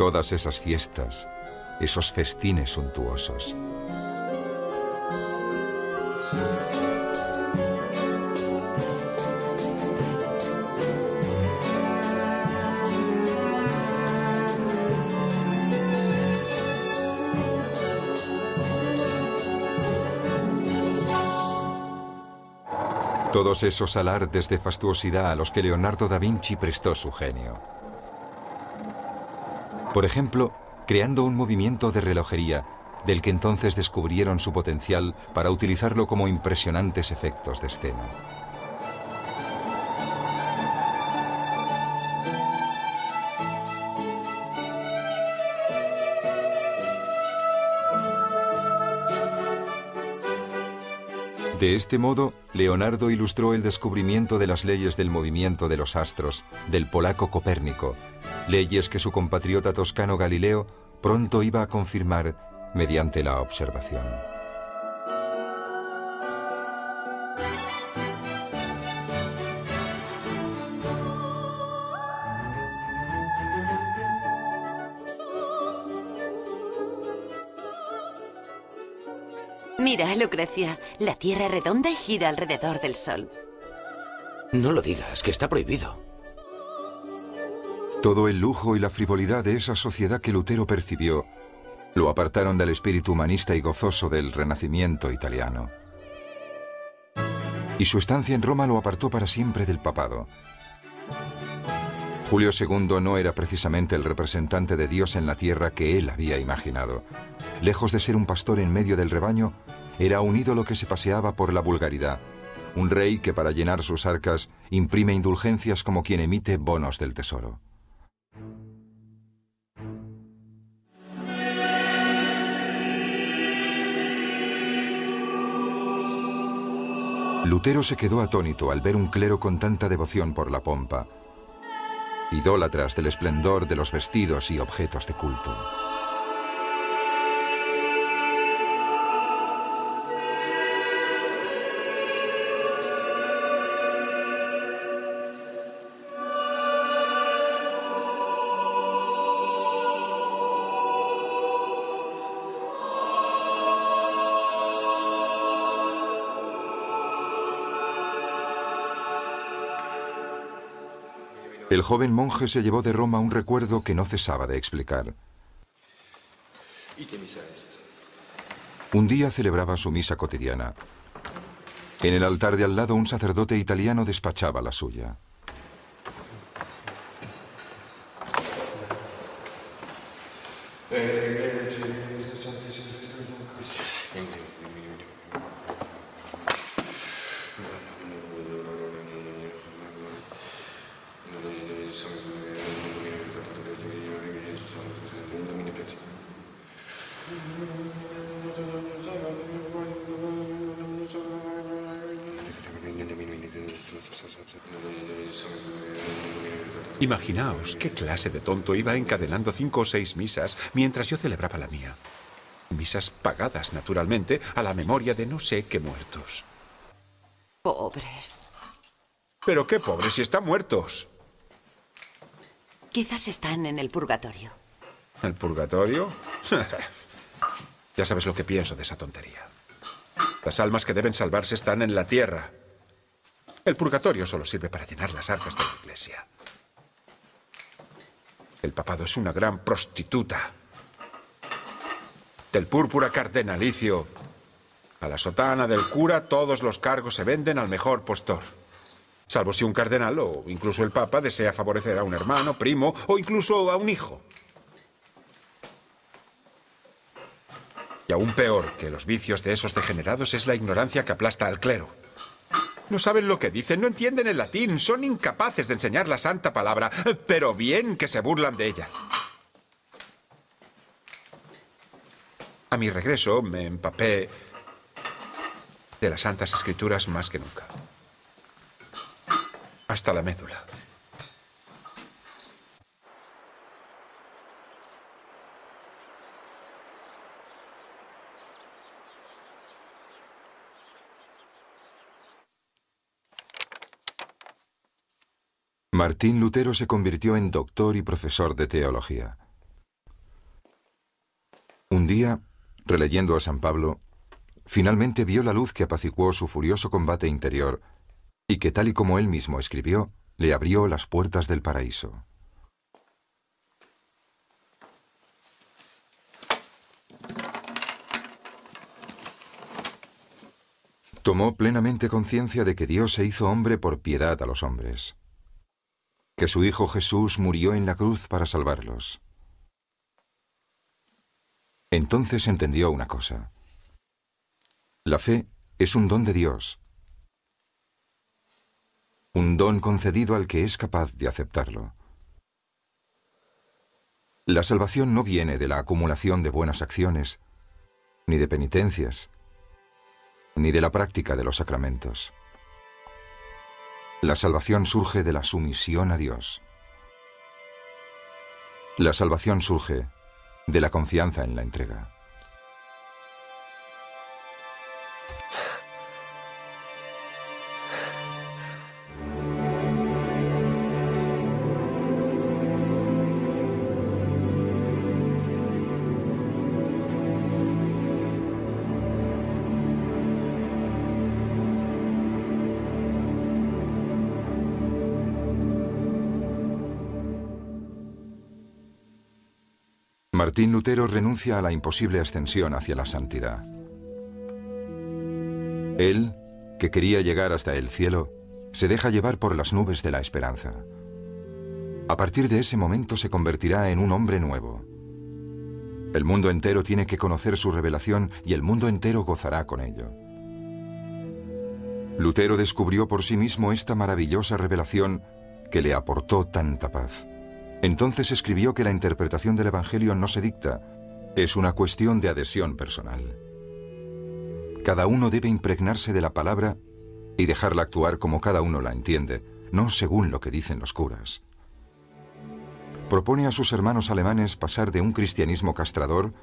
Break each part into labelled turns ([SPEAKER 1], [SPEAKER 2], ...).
[SPEAKER 1] Todas esas fiestas, esos festines suntuosos. Todos esos alardes de fastuosidad a los que Leonardo da Vinci prestó su genio. Por ejemplo, creando un movimiento de relojería, del que entonces descubrieron su potencial para utilizarlo como impresionantes efectos de escena. De este modo, Leonardo ilustró el descubrimiento de las leyes del movimiento de los astros del polaco Copérnico, leyes que su compatriota toscano Galileo pronto iba a confirmar mediante la observación.
[SPEAKER 2] Mira, Lucrecia, la Tierra es redonda y gira alrededor del Sol.
[SPEAKER 3] No lo digas, que está prohibido.
[SPEAKER 1] Todo el lujo y la frivolidad de esa sociedad que Lutero percibió lo apartaron del espíritu humanista y gozoso del Renacimiento italiano. Y su estancia en Roma lo apartó para siempre del papado. Julio II no era precisamente el representante de Dios en la tierra que él había imaginado. Lejos de ser un pastor en medio del rebaño, era un ídolo que se paseaba por la vulgaridad. Un rey que para llenar sus arcas imprime indulgencias como quien emite bonos del tesoro. Lutero se quedó atónito al ver un clero con tanta devoción por la pompa, idólatras del esplendor de los vestidos y objetos de culto. El joven monje se llevó de Roma un recuerdo que no cesaba de explicar. Un día celebraba su misa cotidiana. En el altar de al lado un sacerdote italiano despachaba la suya.
[SPEAKER 4] Imaginaos qué clase de tonto iba encadenando 5 o 6 misas mientras yo celebraba la mía. Misas pagadas, naturalmente, a la memoria de no sé qué muertos.
[SPEAKER 2] Pobres.
[SPEAKER 4] ¿Pero qué pobres si están muertos?
[SPEAKER 2] Quizás están en el purgatorio.
[SPEAKER 4] ¿El purgatorio? Ya sabes lo que pienso de esa tontería. Las almas que deben salvarse están en la tierra. El purgatorio solo sirve para llenar las arcas de la iglesia. El papado es una gran prostituta. Del púrpura cardenalicio a la sotana del cura, todos los cargos se venden al mejor postor. Salvo si un cardenal o incluso el papa desea favorecer a un hermano, primo o incluso a un hijo. Y aún peor que los vicios de esos degenerados es la ignorancia que aplasta al clero. No saben lo que dicen, no entienden el latín, son incapaces de enseñar la santa palabra, pero bien que se burlan de ella. A mi regreso me empapé de las santas escrituras más que nunca. Hasta la médula.
[SPEAKER 1] Martín Lutero se convirtió en doctor y profesor de teología. releyendo a San Pablo, finalmente vio la luz que apaciguó su furioso combate interior y que, tal y como él mismo escribió, le abrió las puertas del paraíso. Tomó plenamente conciencia de que Dios se hizo hombre por piedad a los hombres, que su Hijo Jesús murió en la cruz para salvarlos. Entonces entendió una cosa. La fe es un don de Dios, un don concedido al que es capaz de aceptarlo. La salvación no viene de la acumulación de buenas acciones, ni de penitencias, ni de la práctica de los sacramentos. La salvación surge de la sumisión a Dios. La salvación surge de la confianza en la entrega. Martín Lutero renuncia a la imposible ascensión hacia la santidad. Él, que quería llegar hasta el cielo, se deja llevar por las nubes de la esperanza. A partir de ese momento se convertirá en un hombre nuevo. El mundo entero tiene que conocer su revelación y el mundo entero gozará con ello. Lutero descubrió por sí mismo esta maravillosa revelación que le aportó tanta paz. Entonces escribió que la interpretación del Evangelio no se dicta, es una cuestión de adhesión personal. Cada uno debe impregnarse de la palabra y dejarla actuar como cada uno la entiende, no según lo que dicen los curas. Propone a sus hermanos alemanes pasar de un cristianismo castrador,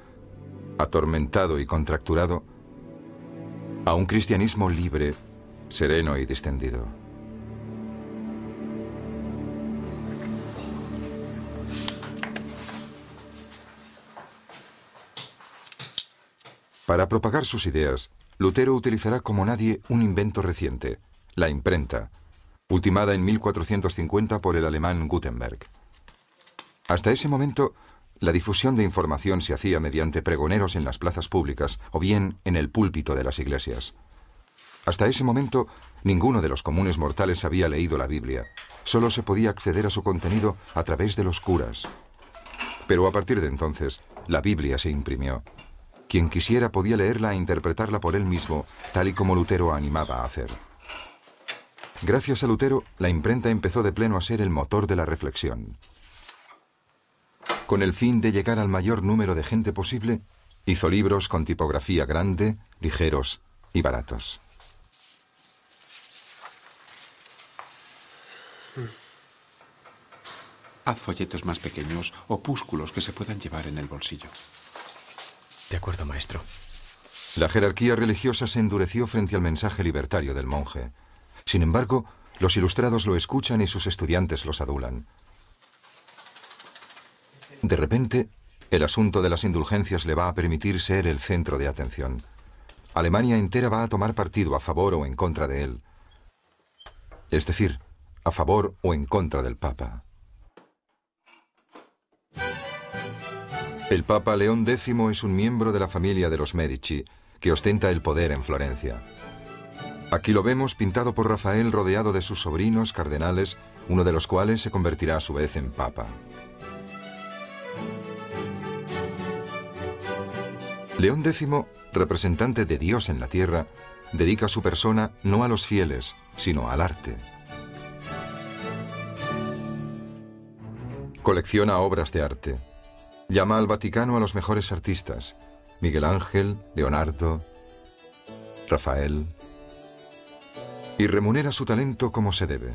[SPEAKER 1] atormentado y contracturado, a un cristianismo libre, sereno y distendido. Para propagar sus ideas, Lutero utilizará como nadie un invento reciente, la imprenta, ultimada en 1450 por el alemán Gutenberg. Hasta ese momento, la difusión de información se hacía mediante pregoneros en las plazas públicas o bien en el púlpito de las iglesias. Hasta ese momento, ninguno de los comunes mortales había leído la Biblia. Solo se podía acceder a su contenido a través de los curas. Pero a partir de entonces, la Biblia se imprimió. Quien quisiera podía leerla e interpretarla por él mismo, tal y como Lutero animaba a hacer. Gracias a Lutero, la imprenta empezó de pleno a ser el motor de la reflexión. Con el fin de llegar al mayor número de gente posible, hizo libros con tipografía grande, ligeros y baratos.
[SPEAKER 5] Haz folletos más pequeños, opúsculos que se puedan llevar en el bolsillo.
[SPEAKER 3] De acuerdo, maestro.
[SPEAKER 1] La jerarquía religiosa se endureció frente al mensaje libertario del monje. Sin embargo, los ilustrados lo escuchan y sus estudiantes los adulan. De repente, el asunto de las indulgencias le va a permitir ser el centro de atención. Alemania entera va a tomar partido a favor o en contra de él. Es decir, a favor o en contra del Papa. El Papa León X es un miembro de la familia de los Medici, que ostenta el poder en Florencia. Aquí lo vemos pintado por Rafael rodeado de sus sobrinos cardenales, uno de los cuales se convertirá a su vez en Papa. León X, representante de Dios en la tierra, dedica su persona no a los fieles, sino al arte. Colecciona obras de arte. Llama al Vaticano a los mejores artistas: Miguel Ángel, Leonardo, Rafael, y remunera su talento como se debe.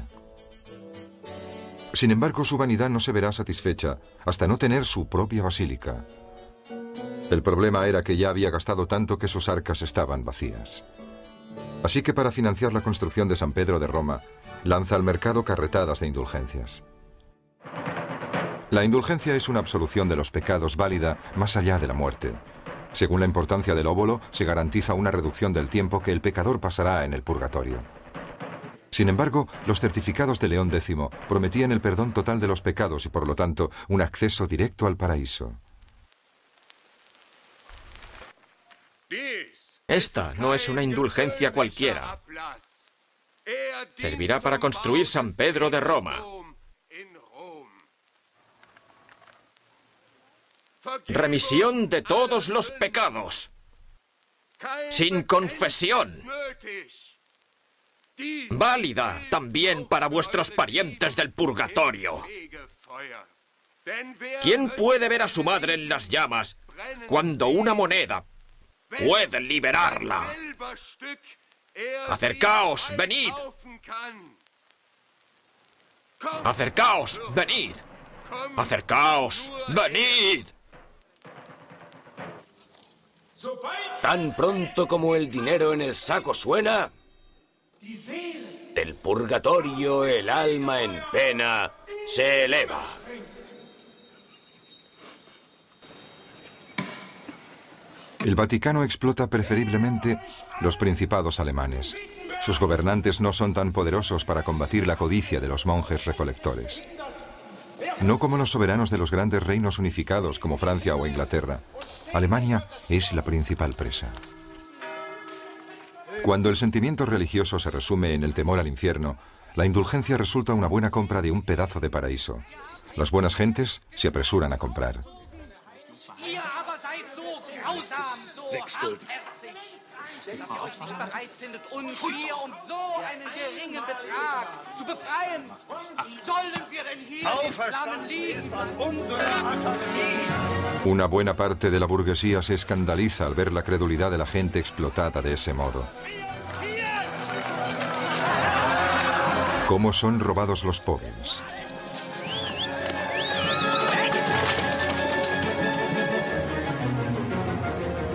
[SPEAKER 1] Sin embargo, su vanidad no se verá satisfecha hasta no tener su propia basílica. El problema era que ya había gastado tanto que sus arcas estaban vacías. Así que para financiar la construcción de San Pedro de Roma, lanza al mercado carretadas de indulgencias. La indulgencia es una absolución de los pecados válida más allá de la muerte. Según la importancia del óvulo, se garantiza una reducción del tiempo que el pecador pasará en el purgatorio. Sin embargo, los certificados de León X prometían el perdón total de los pecados y, por lo tanto, un acceso directo al paraíso.
[SPEAKER 3] Esta no es una indulgencia cualquiera. Servirá para construir San Pedro de Roma. Remisión de todos los pecados. Sin confesión. Válida también para vuestros parientes del purgatorio. ¿Quién puede ver a su madre en las llamas cuando una moneda puede liberarla? Acercaos, venid. Acercaos, venid. Acercaos, venid.
[SPEAKER 6] Tan pronto como el dinero en el saco suena, del purgatorio el alma en pena se eleva.
[SPEAKER 1] El Vaticano explota preferiblemente los principados alemanes. Sus gobernantes no son tan poderosos para combatir la codicia de los monjes recolectores. No como los soberanos de los grandes reinos unificados como Francia o Inglaterra. Alemania es la principal presa. Cuando el sentimiento religioso se resume en el temor al infierno, la indulgencia resulta una buena compra de un pedazo de paraíso. Las buenas gentes se apresuran a comprar. Una buena parte de la burguesía se escandaliza al ver la credulidad de la gente explotada de ese modo. ¿Cómo son robados los pobres?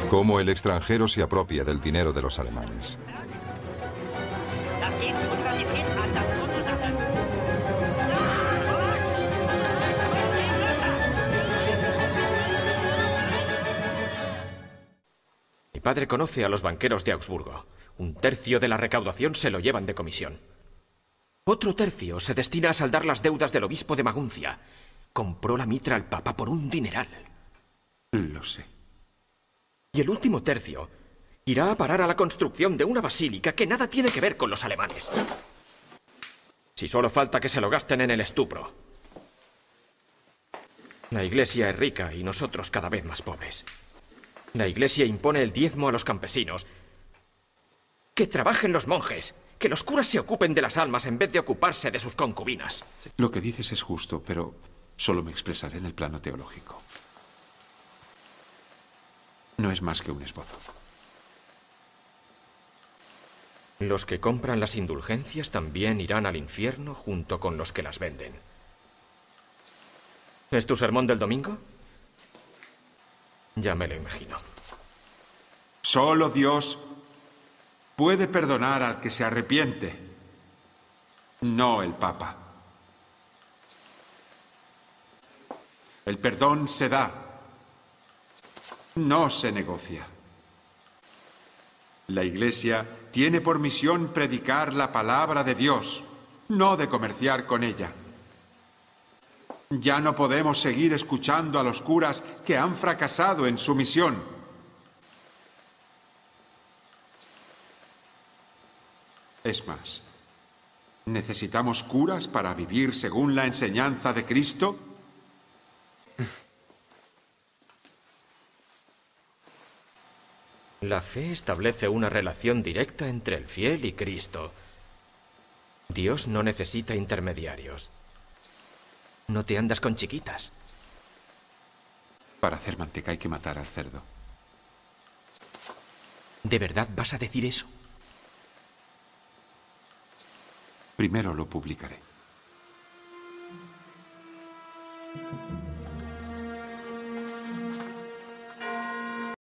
[SPEAKER 1] Cómo el extranjero se apropia del dinero de los alemanes.
[SPEAKER 3] Mi padre conoce a los banqueros de Augsburgo. 1/3 de la recaudación se lo llevan de comisión. Otro tercio se destina a saldar las deudas del obispo de Maguncia. Compró la mitra al papa por un dineral.
[SPEAKER 5] Lo sé.
[SPEAKER 3] Y el último tercio irá a parar a la construcción de una basílica que nada tiene que ver con los alemanes. Si solo falta que se lo gasten en el estupro. La iglesia es rica y nosotros cada vez más pobres. La iglesia impone el diezmo a los campesinos. Que trabajen los monjes. Que los curas se ocupen de las almas en vez de ocuparse de sus concubinas.
[SPEAKER 5] Lo que dices es justo, pero solo me expresaré en el plano teológico. No es más que un esbozo.
[SPEAKER 3] Los que compran las indulgencias también irán al infierno junto con los que las venden. ¿Es tu sermón del domingo? Ya me lo imagino.
[SPEAKER 4] Solo Dios puede perdonar al que se arrepiente, no el Papa. El perdón se da, no se negocia. La Iglesia tiene por misión predicar la palabra de Dios, no de comerciar con ella. Ya no podemos seguir escuchando a los curas que han fracasado en su misión. Es más, ¿necesitamos curas para vivir según la enseñanza de Cristo?
[SPEAKER 3] La fe establece una relación directa entre el fiel y Cristo. Dios no necesita intermediarios. No te andas con chiquitas.
[SPEAKER 5] Para hacer manteca hay que matar al cerdo.
[SPEAKER 3] ¿De verdad vas a decir eso?
[SPEAKER 5] Primero lo publicaré.